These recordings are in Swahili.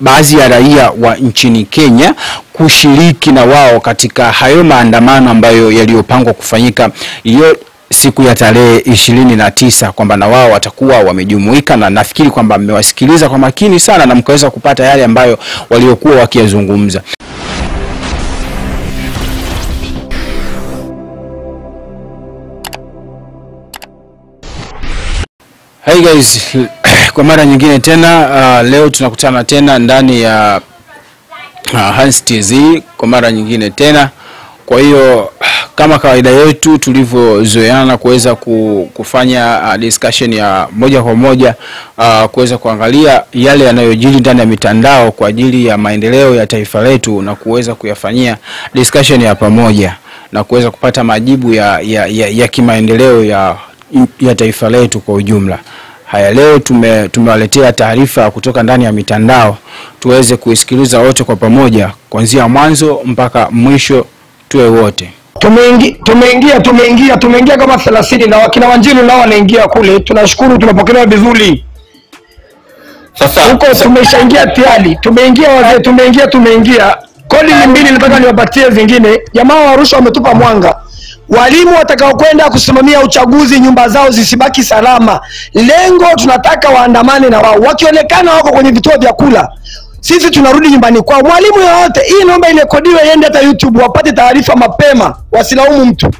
baadhi ya raia wa nchini Kenya kushiriki na wao katika hayo maandamano ambayo yaliyopangwa kufanyika hiyo siku ya tarehe 29, kwamba na wao watakuwa wamejumuika, na nafikiri kwamba mmewasikiliza kwa makini sana na mkaweza kupata yale ambayo waliokuwa wakiyazungumza. Hey guys, kwa mara nyingine tena leo tunakutana tena ndani ya Hans TZ kwa mara nyingine tena. Kwa hiyo kama kawaida yetu tulivyozoeana kuweza kufanya discussion ya moja kwa moja, kuweza kuangalia yale yanayojiri ndani ya mitandao kwa ajili ya maendeleo ya taifa letu na kuweza kuyafanyia discussion ya pamoja na kuweza kupata majibu ya kimaendeleo ya taifa letu kwa ujumla. Haya, leo tumewaletea taarifa kutoka ndani ya mitandao, tuweze kuisikiliza wote kwa pamoja kuanzia mwanzo mpaka mwisho, tuwe wote. Tumeingia kama 30 na wakina Wanjiru nao wanaingia kule. Tunashukuru, tunapokelewa vizuri. Sasa huko tumeshaingia tayari. Tumeingia. Kodi ni mbili, nataka niwapatie zingine. Jamaa wa Arusha wametupa mwanga. Walimu watakao kwenda kusimamia uchaguzi nyumba zao zisibaki salama. Lengo tunataka waandamane na wao. Wakionekana wako kwenye vituo vya kula, sisi tunarudi nyumbani kwao. Mwalimu yoyote, hii naomba irekodiwe iende hata YouTube wapate taarifa mapema, wasilaumu mtu.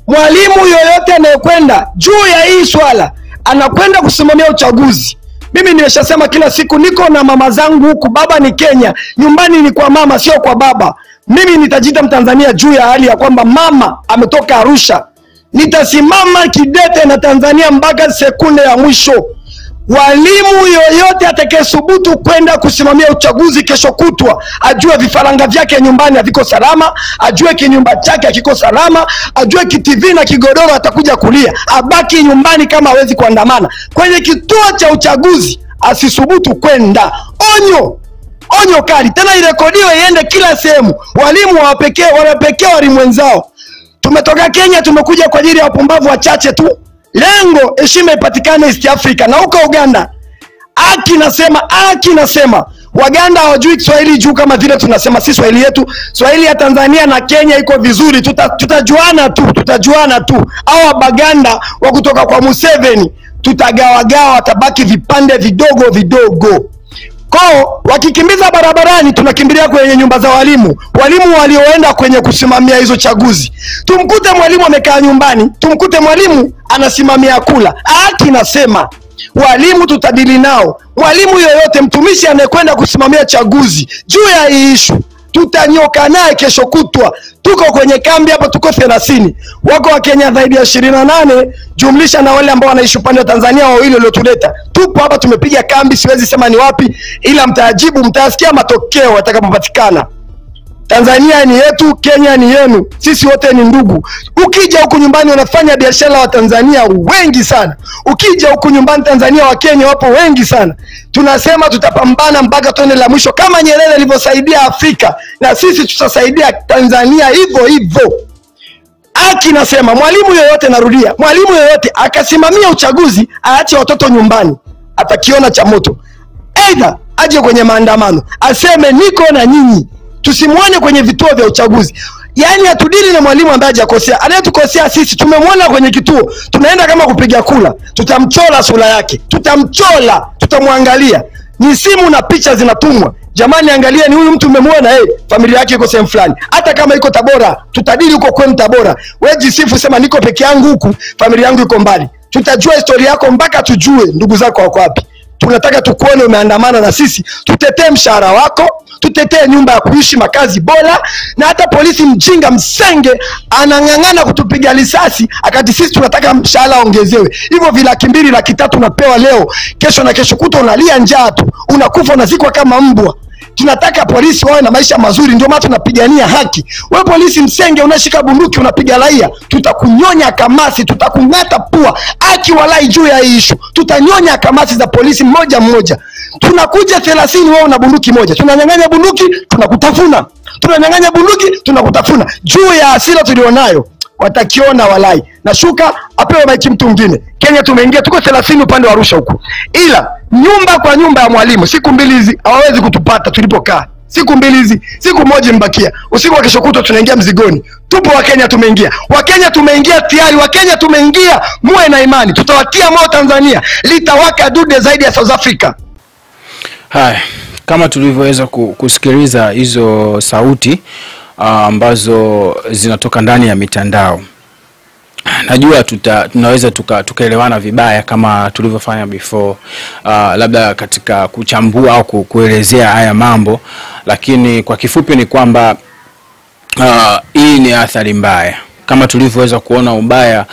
Mwalimu yoyote anayekwenda juu ya hii swala anakwenda kusimamia uchaguzi. Mimi nimeshasema kila siku, niko na mama zangu huku, baba ni Kenya, nyumbani ni kwa mama sio kwa baba. Mimi nitajita Mtanzania juu ya hali ya kwamba mama ametoka Arusha. Nitasimama kidete na Tanzania mpaka sekunde ya mwisho. Walimu yoyote atakayesubutu kwenda kusimamia uchaguzi kesho kutwa, ajue vifaranga vyake nyumbani haviko salama, ajue kinyumba chake hakiko salama, ajue kitv na kigodoro atakuja kulia, abaki nyumbani kama hawezi kuandamana. Kwenye kituo cha uchaguzi asisubutu kwenda. Onyo kali, tena irekodiwe iende kila sehemu. Walimu wanapekee walimu wenzao. Tumetoka Kenya, tumekuja kwa ajili ya wapumbavu wachache tu. Lengo heshima ipatikane East Africa. Na huko Uganda, Aki nasema Waganda hawajui Kiswahili juu kama vile tunasema si Swahili yetu. Swahili ya Tanzania na Kenya iko vizuri, tutajuana tu. Hao Baganda wa kutoka kwa Museveni tutagawagawa, watabaki vipande vidogo. Kwa wakikimbiza barabarani, tunakimbilia kwenye nyumba za walimu walioenda kwenye kusimamia hizo chaguzi. Tumkute mwalimu amekaa nyumbani, tumkute mwalimu anasimamia kula. Aki nasema walimu tutadili nao. Mwalimu yoyote, mtumishi anayekwenda kusimamia chaguzi juu ya hii issue, tutanyoka naye kesho kutwa. Tuko kwenye kambi hapa, tuko 30. Wako wa Kenya zaidi ya 28 jumlisha na wale ambao wanaishi upande wa Tanzania wawili waliotuleta. Tupo hapa, tumepiga kambi, siwezi sema ni wapi, ila mtajibu, mtasikia matokeo yatakapopatikana. Tanzania ni yetu, Kenya ni yenu. Sisi wote ni ndugu. Ukija huku nyumbani wanafanya biashara wa Tanzania wengi sana. Ukija huku nyumbani Tanzania wa Kenya wapo wengi sana. Tunasema tutapambana mpaka tone la mwisho, kama Nyerere alivyosaidia Afrika, na sisi tutasaidia Tanzania hivyo. Aki nasema mwalimu yoyote, narudia, mwalimu yoyote akasimamia uchaguzi aache watoto nyumbani, atakiona cha moto. Aidha aje kwenye maandamano aseme niko na nyinyi. Tusimuone kwenye vituo vya uchaguzi. Yaani atudili na mwalimu ambaye hajakosea. Anayetukosea sisi, tumemwona kwenye kituo, tunaenda kama kupiga kula, tutamchola sura yake, tutamwangalia. Ni simu na picha zinatumwa. Jamani, angalia ni huyu mtu umemwona, familia yake iko sehemu fulani. Hata kama iko Tabora, tutadili huko kwenu Tabora. Wewe jisifu, sema niko peke yangu huku, familia yangu iko mbali. Tutajua historia yako mpaka tujue ndugu zako wako wapi. Tunataka tukuone umeandamana na sisi, tutetee mshahara wako, tutetee nyumba ya kuishi, makazi bora. Na hata polisi mjinga msenge anang'ang'ana kutupiga risasi akati sisi tunataka mshahara ongezewe. Hivyo 200,000 200,000 unapewa leo, kesho na kesho kuto unalia njaa tu, unakufa unazikwa kama mbwa. Tunataka polisi wawe na maisha mazuri, ndio maana tunapigania haki. Wewe polisi msenge unashika bunduki unapiga raia, tutakunyonya kamasi, tutakung'ata pua. Aki walai juu ya issue, tutanyonya kamasi za polisi mmoja. Tunakuja 30, wewe una bunduki moja, tunanyang'anya bunduki, tunakutafuna. Juu ya hasira tulionayo, watakiona walai. Nashuka apewe maiki mtu mwingine. Kenya tumeingia tuko 30 upande wa Arusha huko. Ila nyumba kwa nyumba ya Mwalimu siku mbili hizi hawawezi kutupata tulipokaa. Siku mbili hizi, siku moja mbakia. Usiku wa kesho kutwa tunaingia mzigoni. Tupo Wakenya tumeingia. Wakenya tumeingia tayari. Wakenya tumeingia. Muwe na imani. Tutawatia moyo Tanzania. Litawaka dude zaidi ya South Africa. Haya, kama tulivyoweza kusikiliza hizo sauti ambazo zinatoka ndani ya mitandao. Najua tunaweza tukaelewana vibaya kama tulivyofanya before, labda katika kuchambua au kuelezea haya mambo, lakini kwa kifupi ni kwamba hii ni athari mbaya. Kama tulivyoweza kuona ubaya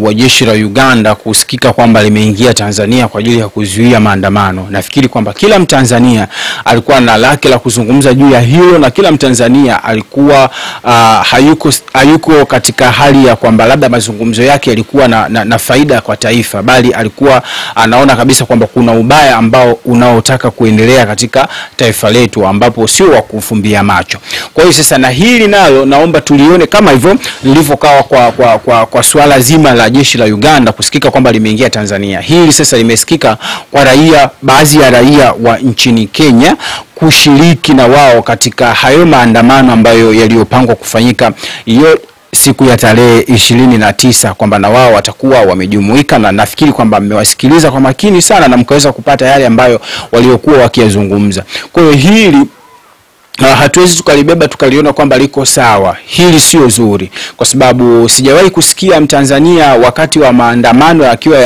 wa jeshi la Uganda kusikika kwamba limeingia Tanzania kwa ajili ya kuzuia maandamano. Nafikiri kwamba kila Mtanzania alikuwa na lake la kuzungumza juu ya hilo, na kila Mtanzania alikuwa hayuko katika hali ya kwamba labda mazungumzo yake yalikuwa na faida kwa taifa, bali alikuwa anaona kabisa kwamba kuna ubaya ambao unaotaka kuendelea katika taifa letu, ambapo sio wa kufumbia macho. Kwa hiyo sasa, na hili nalo naomba tulione kama hivyo lilivyokawa kwa swala zima la jeshi la Uganda kusikika kwamba limeingia Tanzania. Hili sasa limesikika kwa raia, baadhi ya raia wa nchini Kenya kushiriki na wao katika hayo maandamano ambayo yaliyopangwa kufanyika hiyo siku ya tarehe 29, kwamba na wao watakuwa wamejumuika, na nafikiri kwamba mmewasikiliza kwa makini sana na mkaweza kupata yale ambayo waliokuwa wakiyazungumza. Kwa hiyo hili hatuwezi tukalibeba tukaliona kwamba liko sawa. Hili sio zuri, kwa sababu sijawahi kusikia Mtanzania wakati wa maandamano akiwa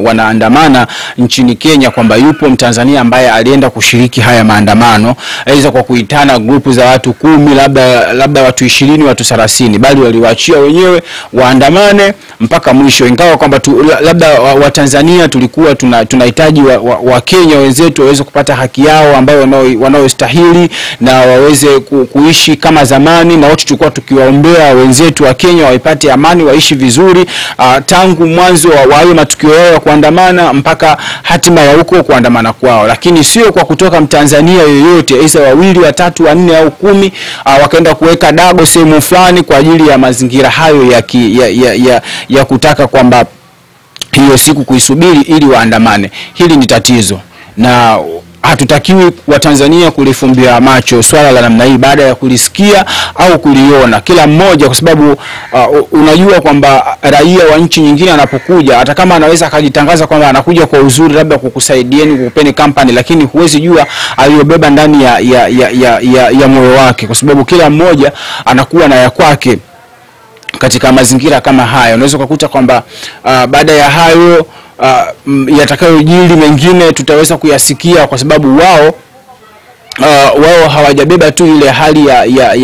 wanaandamana nchini Kenya kwamba yupo Mtanzania ambaye alienda kushiriki haya maandamano, aidha kwa kuitana grupu za watu 10, labda watu 20, watu 30, bali waliwaachia wenyewe waandamane mpaka mwisho. Ingawa kwamba labda Watanzania tulikuwa tunahitaji wa Kenya wenzetu waweze kupata haki yao ambayo wanaostahili na waweze kuishi kama zamani, na wote tulikuwa tukiwaombea wenzetu wa Kenya waipate amani, waishi vizuri tangu mwanzo wa hayo matukio yao ya kuandamana mpaka hatima ya huko kuandamana kwao. Lakini sio kwa kutoka Mtanzania yoyote, aidha wawili, watatu, wanne au 10 wakaenda kuweka dago sehemu fulani kwa ajili ya mazingira hayo ya kutaka kwamba hiyo siku kuisubiri ili waandamane. Hili ni tatizo, na hatutakiwi Watanzania kulifumbia macho swala la namna hii baada ya kulisikia au kuliona kila mmoja, kwa sababu unajua kwamba raia wa nchi nyingine anapokuja, hata kama anaweza akajitangaza kwamba anakuja kwa uzuri, labda kukusaidieni, kukupeni company, lakini huwezi jua aliyobeba ndani ya moyo wake, kwa sababu kila mmoja anakuwa na ya kwake. Katika mazingira kama haya unaweza kukuta kwamba baada ya hayo yatakayojiri mengine tutaweza kuyasikia, kwa sababu wao hawajabeba tu ile hali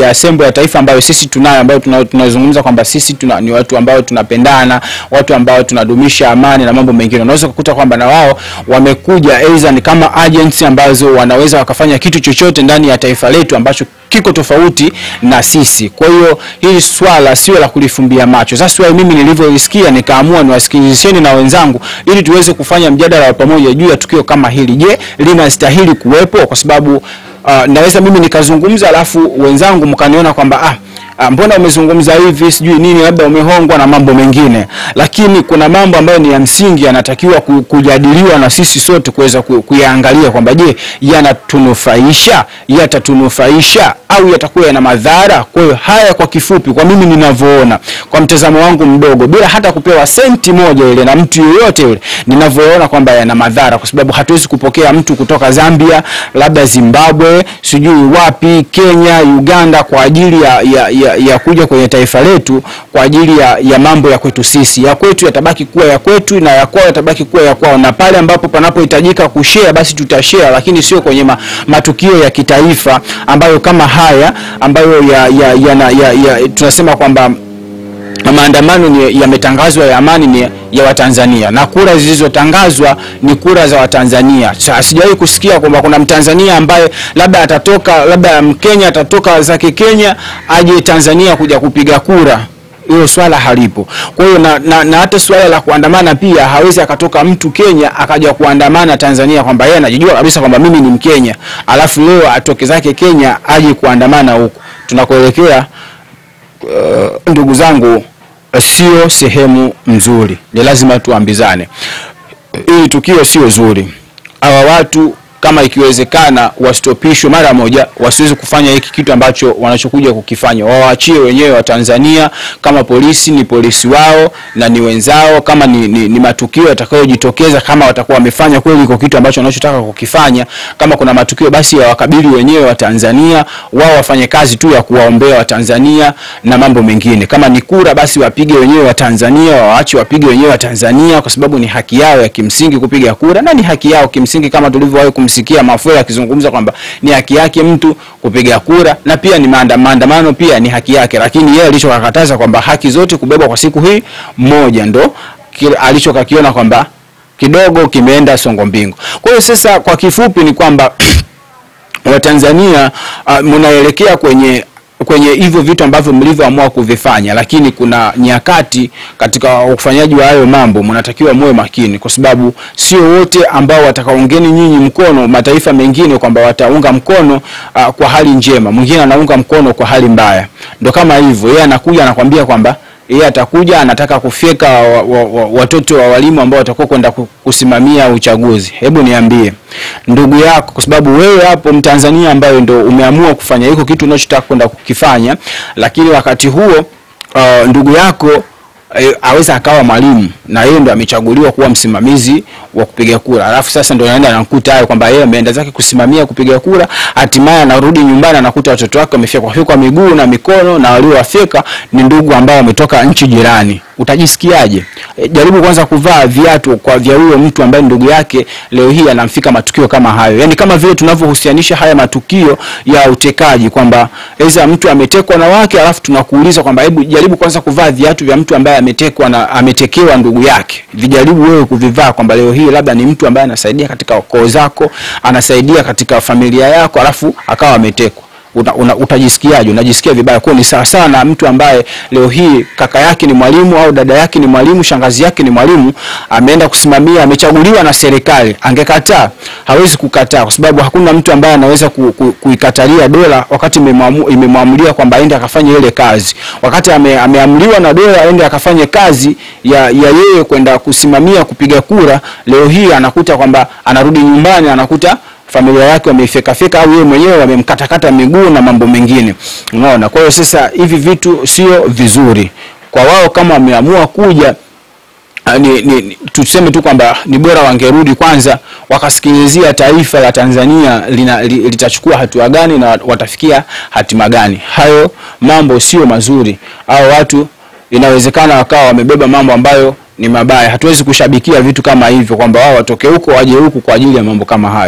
ya sembo ya taifa ambayo sisi tunayo, ambayo tunazungumza kwamba sisi ni watu ambao tunapendana, watu ambao tunadumisha amani na mambo mengine. Unaweza kukuta kwamba na wao wamekuja aidha ni kama agents ambazo wanaweza wakafanya kitu chochote ndani ya taifa letu ambacho kiko tofauti na sisi. Kwa hiyo hili swala sio la kulifumbia macho. Sasa mimi nilivyolisikia nikaamua niwasikilizeni na wenzangu ili tuweze kufanya mjadala wa pamoja juu ya tukio kama hili. Je, linastahili kuwepo? Kwa sababu naweza mimi nikazungumza alafu wenzangu mkaniona kwamba mbona umezungumza hivi, sijui nini, labda umehongwa na mambo mengine. Lakini kuna mambo ambayo ni ya msingi yanatakiwa kujadiliwa na sisi sote kuweza kuyaangalia kwamba je, yanatunufaisha, yatatunufaisha au yatakuwa yana madhara. Kwa hiyo haya kwa kifupi, kwa mimi ninavyoona, kwa mtazamo wangu mdogo, bila hata kupewa senti moja ile na mtu yoyote yule, ninavyoona kwamba yana madhara, kwa sababu hatuwezi kupokea mtu kutoka Zambia, labda Zimbabwe, sijui wapi, Kenya, Uganda kwa ajili ya kuja kwenye taifa letu kwa ajili ya mambo ya kwetu sisi. Ya kwetu yatabaki kuwa ya kwetu na ya kwao yatabaki kuwa ya kwao, na pale ambapo panapohitajika kushare basi tutashare, lakini sio kwenye matukio ya kitaifa ambayo kama haya ambayo tunasema kwamba maandamano yametangazwa ya amani ni ya Watanzania na kura zilizotangazwa ni kura za Watanzania. Sijawahi kusikia kwamba kuna Mtanzania ambaye labda atatoka, labda Mkenya atatoka zake Kenya aje Tanzania kuja kupiga kura. Hilo swala halipo. Kwa hiyo na hata swala la kuandamana pia hawezi akatoka mtu Kenya akaja kuandamana Tanzania kwamba yeye anajijua kabisa kwamba mimi ni Mkenya, alafu leo atoke zake Kenya aje kuandamana huko. Tunakoelekea ndugu zangu, sio sehemu nzuri. Ni lazima tuambizane. Hili tukio sio zuri. Hawa watu kama ikiwezekana wastopishwe mara moja, wasiweze kufanya hiki kitu ambacho wanachokuja kukifanya. Waachie wenyewe wa Tanzania. Kama polisi ni polisi wao na ni wenzao, kama ni matukio yatakayojitokeza, kama watakuwa wamefanya kweli iko kitu ambacho wanachotaka kukifanya, kama kuna matukio basi wakabili wenyewe wa Tanzania, wao wafanye kazi tu ya kuwaombea wa Tanzania na mambo mengine. Kama ni kura basi wapige wenyewe wa Tanzania, waache wapige wenyewe wa Tanzania, kwa sababu ni haki yao ya kimsingi kupiga kura, na ni haki yao kimsingi kama tulivyowahi kumsikia Mafwele akizungumza kwamba ni haki yake mtu kupiga kura, na pia ni maandamano pia ni haki yake. Lakini yeye alichokakataza kwamba haki zote kubebwa kwa siku hii moja, ndo alichokakiona kwamba kidogo kimeenda songo mbingo. Kwa hiyo sasa kwa kifupi ni kwamba Watanzania mnaelekea kwenye hivyo vitu ambavyo mlivyoamua kuvifanya, lakini kuna nyakati katika ufanyaji wa hayo mambo mnatakiwa muwe makini, kwa sababu sio wote ambao watakaongeni nyinyi mkono mataifa mengine kwamba wataunga mkono kwa hali njema. Mwingine anaunga mkono kwa hali mbaya. Ndio kama hivyo, yeye anakuja anakuambia kwamba yeye atakuja anataka kufyeka watoto wa walimu ambao watakuwa kwenda kusimamia uchaguzi. Hebu niambie ndugu yako, kwa sababu wewe hapo Mtanzania ambaye ndio umeamua kufanya hiko kitu unachotaka kwenda kukifanya, lakini wakati huo ndugu yako aweza akawa mwalimu na yeye ndo amechaguliwa kuwa msimamizi wa kupiga kura. Alafu sasa ndo anaenda anakuta hayo kwamba yeye ameenda zake kusimamia kupiga kura, hatimaye anarudi nyumbani anakuta watoto wake wamefyekwa miguu na mikono, na waliowafyeka ni ndugu ambao wametoka nchi jirani. Utajisikiaje? Jaribu kwanza kuvaa viatu kwa vya huyo mtu ambaye ndugu yake leo hii anamfika matukio kama hayo. Yaani kama vile tunavyohusianisha haya matukio ya utekaji kwamba eza mtu ametekwa na wake, alafu tunakuuliza kwamba hebu jaribu kwanza kuvaa viatu vya mtu ambaye ametekwa na ametekewa ndugu yake. Vijaribu wewe kuvivaa kwamba leo hii labda ni mtu ambaye anasaidia katika ukoo zako, anasaidia katika familia yako, alafu akawa ametekwa. Utajisikiaje? Unajisikia vibaya. Kwa ni sawa sawa na mtu ambaye leo hii kaka yake ni mwalimu au dada yake ni mwalimu, shangazi yake ni mwalimu, ameenda kusimamia, amechaguliwa na serikali. Angekataa? Hawezi kukataa, kwa sababu hakuna mtu ambaye anaweza kuikatalia dola wakati imemwamulia kwamba aende akafanye ile kazi. Wakati ameamriwa na dola aende akafanye kazi ya yeye kwenda kusimamia kupiga kura, leo hii anakuta kwamba anarudi nyumbani anakuta familia yake wamefeka au yeye mwenyewe wamemkatakata miguu na mambo mengine. Unaona? Kwa hiyo sasa hivi vitu sio vizuri. Kwa wao kama wameamua kuja, tuseme tu kwamba ni bora wangerudi kwanza wakasikilizia taifa la Tanzania litachukua hatua gani na watafikia hatima gani. Hayo mambo sio mazuri. Hao watu inawezekana wakawa wamebeba mambo ambayo ni mabaya. Hatuwezi kushabikia vitu kama hivyo kwamba wao watoke huko waje huku kwa ajili ya mambo kama hayo.